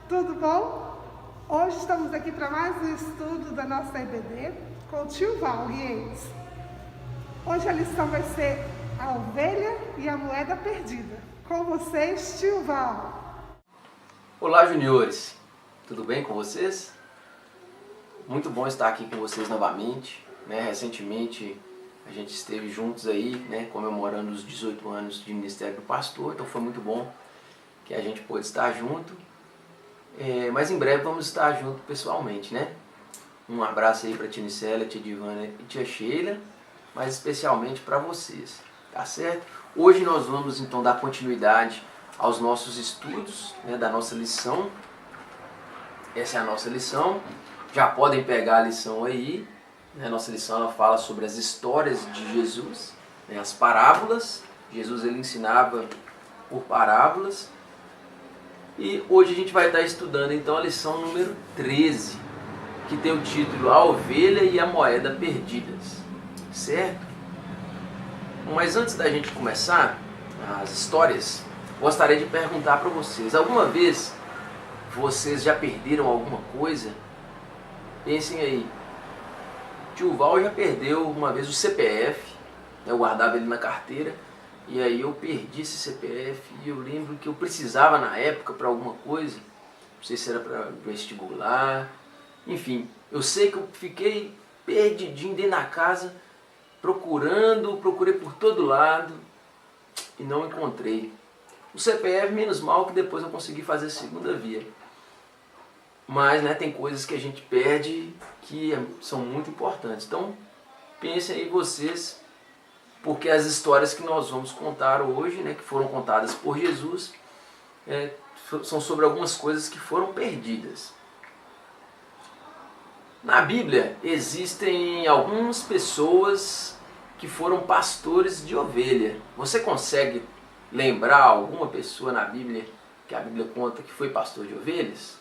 Tudo bom? Hoje estamos aqui para mais um estudo da nossa EBD com o tio Val e eles. Hoje a lição vai ser a ovelha e a moeda perdida. Com vocês, tio Val. Olá, juniores. Tudo bem com vocês? Muito bom estar aqui com vocês novamente. Recentemente a gente esteve juntos aí, comemorando os 18 anos de Ministério do Pastor, então foi muito bom que a gente pôde estar junto. Mas em breve vamos estar juntos pessoalmente, Um abraço aí para a tia Nicélia, tia Divana e tia Sheila, mas especialmente para vocês, tá certo? Hoje nós vamos então dar continuidade aos nossos estudos, da nossa lição. Essa é a nossa lição, já podem pegar a lição aí. A nossa lição ela fala sobre as histórias de Jesus, as parábolas. Jesus ele ensinava por parábolas. E hoje a gente vai estar estudando então a lição número 13, que tem o título A Ovelha e a Moeda Perdidas, certo? Mas antes da gente começar as histórias, gostaria de perguntar para vocês, alguma vez vocês já perderam alguma coisa? Pensem aí. Tio Val já perdeu uma vez o CPF, eu guardava ele na carteira. E aí eu perdi esse CPF e eu lembro que eu precisava na época para alguma coisa, não sei se era para vestibular, enfim, eu sei que eu fiquei perdidinho dentro da casa, procurei por todo lado e não encontrei. O CPF, menos mal que depois eu consegui fazer a segunda via. Mas tem coisas que a gente perde que são muito importantes. Então pensem aí vocês, porque as histórias que nós vamos contar hoje, que foram contadas por Jesus, são sobre algumas coisas que foram perdidas. Na Bíblia existem algumas pessoas que foram pastores de ovelha. Você consegue lembrar alguma pessoa na Bíblia que a Bíblia conta que foi pastor de ovelhas?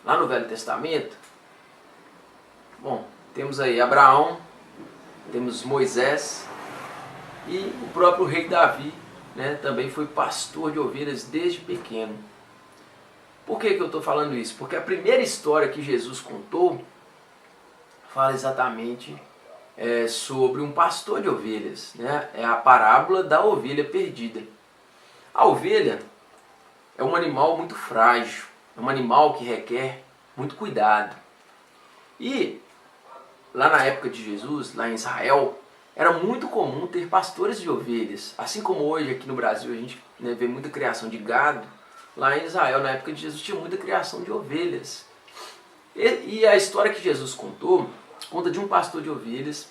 Lá no Velho Testamento? Bom, temos aí Abraão, temos Moisés, e o próprio rei Davi, também foi pastor de ovelhas desde pequeno. Por que eu estou falando isso? Porque a primeira história que Jesus contou fala exatamente sobre um pastor de ovelhas. É a parábola da ovelha perdida. A ovelha é um animal muito frágil, é um animal que requer muito cuidado. E lá na época de Jesus, lá em Israel, era muito comum ter pastores de ovelhas. Assim como hoje aqui no Brasil a gente vê muita criação de gado, lá em Israel, na época de Jesus, tinha muita criação de ovelhas. E a história que Jesus contou, conta de um pastor de ovelhas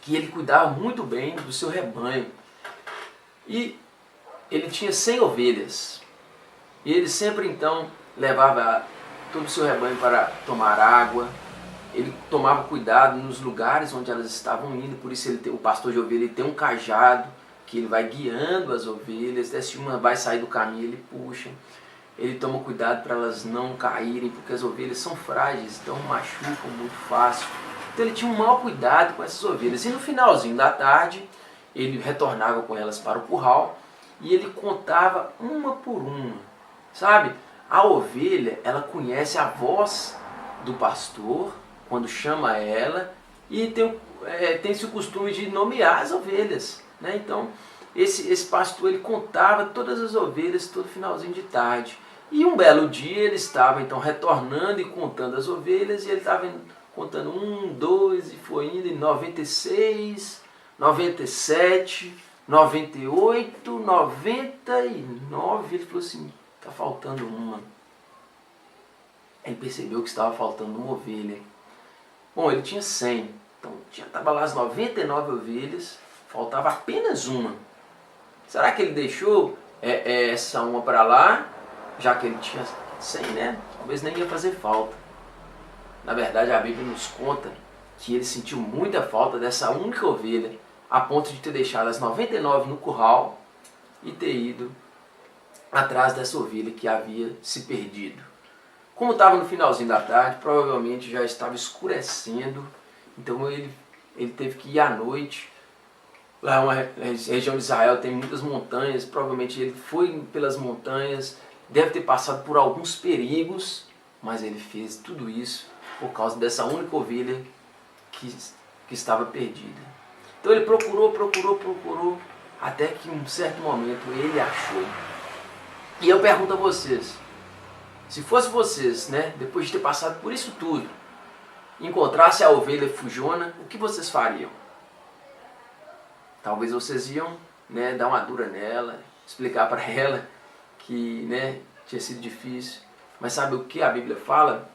que ele cuidava muito bem do seu rebanho. E ele tinha 100 ovelhas. E ele sempre então levava todo o seu rebanho para tomar água. Ele tomava cuidado nos lugares onde elas estavam indo, por isso o pastor de ovelha ele tem um cajado que ele vai guiando as ovelhas, se uma vai sair do caminho ele puxa, ele toma cuidado para elas não caírem, porque as ovelhas são frágeis, então machucam muito fácil. Então ele tinha um mau cuidado com essas ovelhas, e no finalzinho da tarde ele retornava com elas para o curral e ele contava uma por uma, sabe? A ovelha, ela conhece a voz do pastor quando chama ela, e tem-se o costume de nomear as ovelhas. Então, esse pastor ele contava todas as ovelhas todo finalzinho de tarde. E um belo dia ele estava então retornando e contando as ovelhas, e ele estava contando 1, 2, e foi indo em 96, 97, 98, 99. Ele falou assim: está faltando uma. Ele percebeu que estava faltando uma ovelha. Bom, ele tinha 100, então estava lá as 99 ovelhas, faltava apenas uma. Será que ele deixou essa uma para lá, já que ele tinha 100, né? Talvez nem ia fazer falta. Na verdade, a Bíblia nos conta que ele sentiu muita falta dessa única ovelha, a ponto de ter deixado as 99 no curral e ter ido atrás dessa ovelha que havia se perdido. Como estava no finalzinho da tarde, provavelmente já estava escurecendo, então ele teve que ir à noite. Lá é uma região de Israel, tem muitas montanhas, provavelmente ele foi pelas montanhas, deve ter passado por alguns perigos, mas ele fez tudo isso por causa dessa única ovelha que estava perdida. Então ele procurou, até que em um certo momento ele achou. E eu pergunto a vocês, se fosse vocês, né, depois de ter passado por isso tudo, encontrasse a ovelha fujona, o que vocês fariam? Talvez vocês iam, né, dar uma dura nela, explicar para ela que, né, tinha sido difícil. Mas sabe o que a Bíblia fala?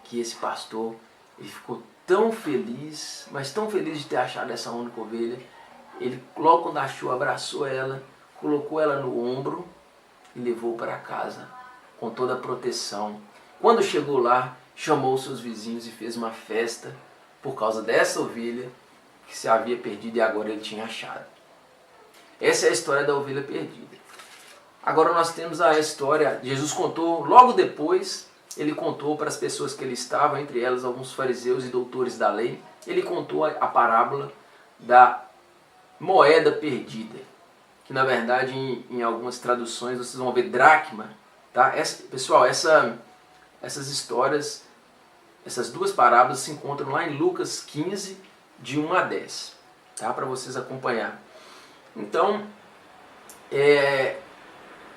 Que esse pastor, ele ficou tão feliz, mas tão feliz de ter achado essa única ovelha. Ele, logo quando achou, abraçou ela, colocou ela no ombro e levou para casa com toda a proteção. Quando chegou lá, chamou seus vizinhos e fez uma festa por causa dessa ovelha que se havia perdido e agora ele tinha achado. Essa é a história da ovelha perdida. Agora nós temos a história, Jesus contou, logo depois, ele contou para as pessoas que ele estava, entre elas alguns fariseus e doutores da lei, ele contou a parábola da moeda perdida, que na verdade em algumas traduções vocês vão ver dracma. Tá? Pessoal, essas histórias, essas duas parábolas se encontram lá em Lucas 15, de 1 a 10, tá? Para vocês acompanhar. Então,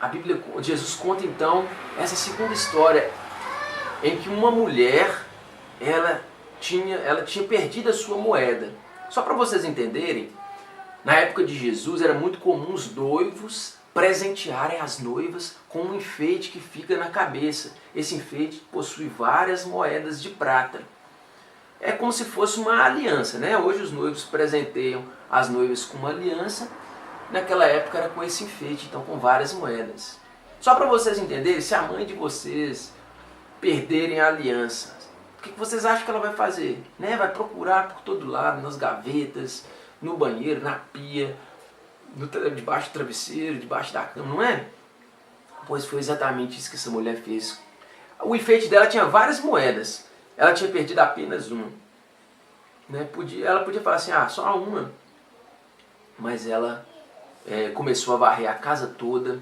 a Bíblia, Jesus conta então essa segunda história, em que uma mulher, ela tinha perdido a sua moeda. Só para vocês entenderem, na época de Jesus era muito comum os noivos presentearem as noivas com um enfeite que fica na cabeça. Esse enfeite possui várias moedas de prata. É como se fosse uma aliança, né? Hoje os noivos presenteiam as noivas com uma aliança, naquela época era com esse enfeite, então com várias moedas. Só para vocês entenderem, se a mãe de vocês perderem a aliança, o que vocês acham que ela vai fazer? Né? Vai procurar por todo lado, nas gavetas, no banheiro, na pia, debaixo do travesseiro, debaixo da cama, não é? Pois foi exatamente isso que essa mulher fez. O enfeite dela tinha várias moedas. Ela tinha perdido apenas uma. Né? Ela podia falar assim, só uma. Mas ela começou a varrer a casa toda.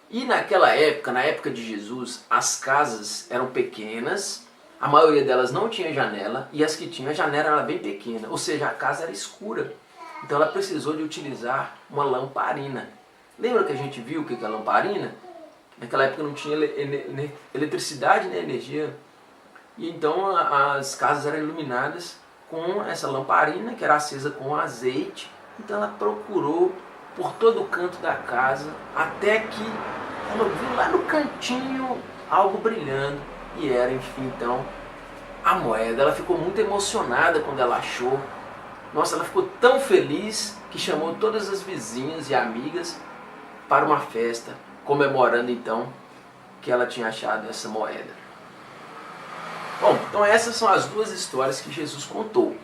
E naquela época, na época de Jesus, as casas eram pequenas. A maioria delas não tinha janela. E as que tinham a janela era bem pequena. Ou seja, a casa era escura. Então ela precisou de utilizar uma lamparina. Lembra que a gente viu o que é lamparina? Naquela época não tinha eletricidade, né, energia. E então as casas eram iluminadas com essa lamparina que era acesa com azeite. Então ela procurou por todo o canto da casa até que ela viu lá no cantinho algo brilhando. E era, enfim, então, a moeda. Ela ficou muito emocionada quando ela achou. Nossa, ela ficou tão feliz que chamou todas as vizinhas e amigas para uma festa, comemorando então que ela tinha achado essa moeda. Bom, então essas são as duas histórias que Jesus contou.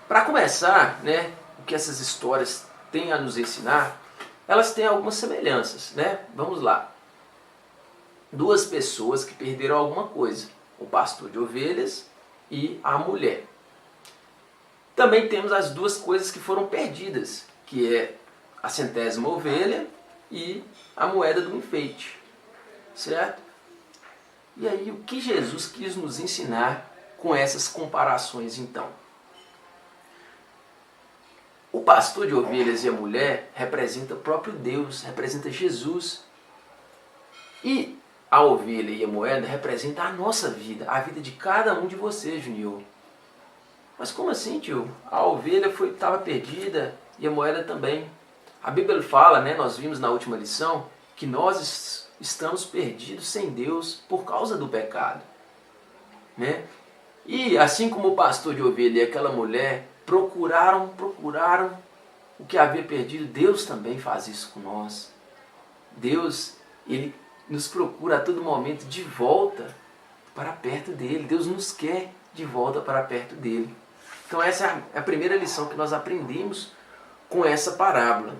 Para começar, né, o que essas histórias têm a nos ensinar, elas têm algumas semelhanças, né? Vamos lá. Duas pessoas que perderam alguma coisa, o pastor de ovelhas e a mulher. Também temos as duas coisas que foram perdidas, que é a 100ª ovelha e a moeda do enfeite, certo? E aí, o que Jesus quis nos ensinar com essas comparações, então? O pastor de ovelhas e a mulher representa o próprio Deus, representa Jesus. E a ovelha e a moeda representam a nossa vida, a vida de cada um de vocês, Junior. Mas como assim, tio? A ovelha estava perdida e a moeda também. A Bíblia fala, né, nós vimos na última lição, que nós estamos perdidos sem Deus por causa do pecado, né? E assim como o pastor de ovelha e aquela mulher procuraram o que havia perdido, Deus também faz isso com nós. Deus, Ele nos procura a todo momento de volta para perto dele. Deus nos quer de volta para perto dele. Então essa é a primeira lição que nós aprendemos com essa parábola.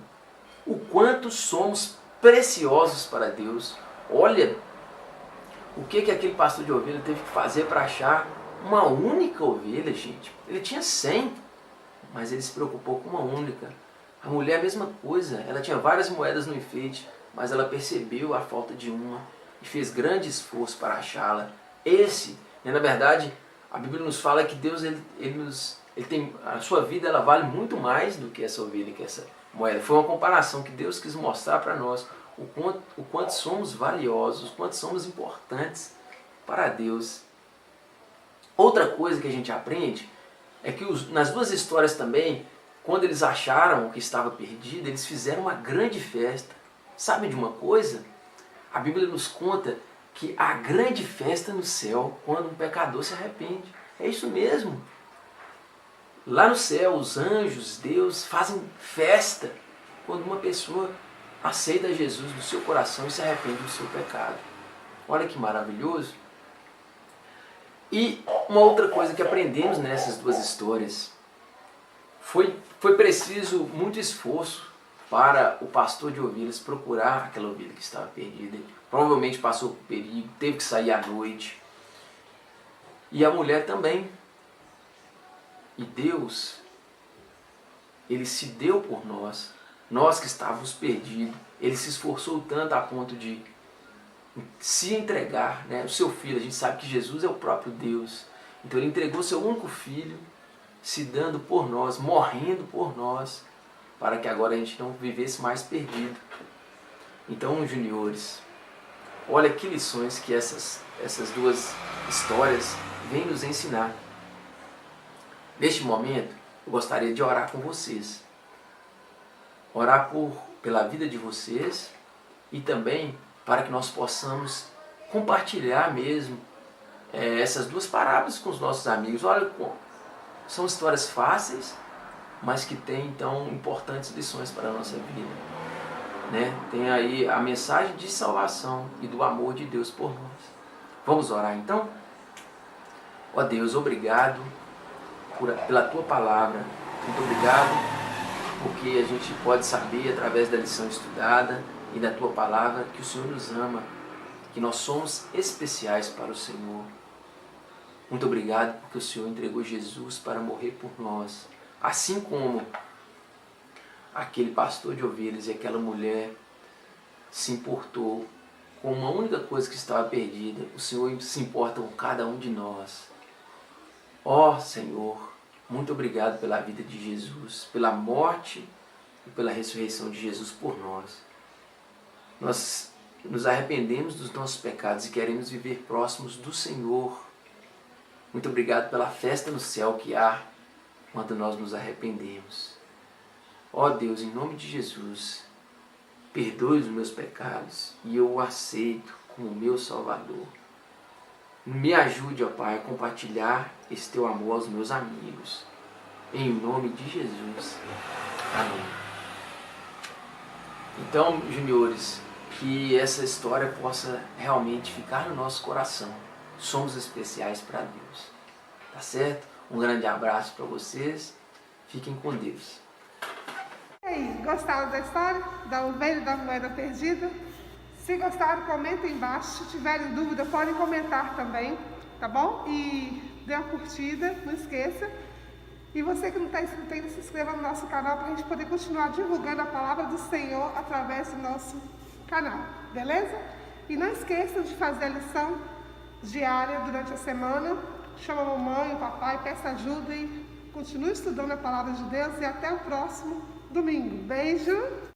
O quanto somos preciosos para Deus. Olha o que aquele pastor de ovelha teve que fazer para achar uma única ovelha, gente. Ele tinha 100, mas ele se preocupou com uma única. A mulher a mesma coisa, ela tinha várias moedas no enfeite, mas ela percebeu a falta de uma e fez grande esforço para achá-la. Na verdade, a Bíblia nos fala que Deus ele tem a sua vida, ela vale muito mais do que essa ovelha, que essa moeda. Foi uma comparação que Deus quis mostrar para nós o quanto somos valiosos, o quanto somos importantes para Deus. Outra coisa que a gente aprende é que nas duas histórias também, quando eles acharam o que estava perdido, eles fizeram uma grande festa. Sabe de uma coisa? A Bíblia nos conta que há grande festa no céu quando um pecador se arrepende. É isso mesmo. Lá no céu, os anjos, Deus, fazem festa quando uma pessoa aceita Jesus no seu coração e se arrepende do seu pecado. Olha que maravilhoso. E uma outra coisa que aprendemos nessas duas histórias, foi preciso muito esforço para o pastor de ovelhas procurar aquela ovelha que estava perdida. Provavelmente passou por perigo, teve que sair à noite. E a mulher também. E Deus, Ele se deu por nós, nós que estávamos perdidos. Ele se esforçou tanto a ponto de se entregar, né? O seu filho. A gente sabe que Jesus é o próprio Deus. Então Ele entregou seu único filho, se dando por nós, morrendo por nós, para que agora a gente não vivesse mais perdido. Então, juniores, olha que lições que essas duas histórias vêm nos ensinar. Neste momento, eu gostaria de orar com vocês. Orar pela vida de vocês e também para que nós possamos compartilhar mesmo essas duas parábolas com os nossos amigos. Olha, são histórias fáceis, mas que têm então importantes lições para a nossa vida, né? Tem aí a mensagem de salvação e do amor de Deus por nós. Vamos orar então? Ó Deus, obrigado pela Tua palavra. Muito obrigado porque a gente pode saber através da lição estudada e da Tua palavra que o Senhor nos ama, que nós somos especiais para o Senhor. Muito obrigado porque o Senhor entregou Jesus para morrer por nós. Assim como aquele pastor de ovelhas e aquela mulher se importou com uma única coisa que estava perdida, o Senhor se importa com cada um de nós. Ó Senhor, muito obrigado pela vida de Jesus, pela morte e pela ressurreição de Jesus por nós. Nós nos arrependemos dos nossos pecados e queremos viver próximos do Senhor. Muito obrigado pela festa no céu que há quando nós nos arrependemos. Ó Deus, em nome de Jesus, perdoe os meus pecados e eu o aceito como meu Salvador. Me ajude, ó Pai, a compartilhar esse Teu amor aos meus amigos. Em nome de Jesus. Amém. Então, juniores, que essa história possa realmente ficar no nosso coração. Somos especiais para Deus. Tá certo? Um grande abraço para vocês. Fiquem com Deus. E aí, gostaram da história? Da ovelha e da moeda perdida? Se gostaram, comentem embaixo. Se tiverem dúvida, podem comentar também, tá bom? E dê uma curtida, não esqueça. E você que não está inscrito ainda, se inscreva no nosso canal para a gente poder continuar divulgando a palavra do Senhor através do nosso canal, beleza? E não esqueça de fazer a lição diária durante a semana. Chama a mamãe, o papai, peça ajuda e continue estudando a palavra de Deus. E até o próximo domingo. Beijo!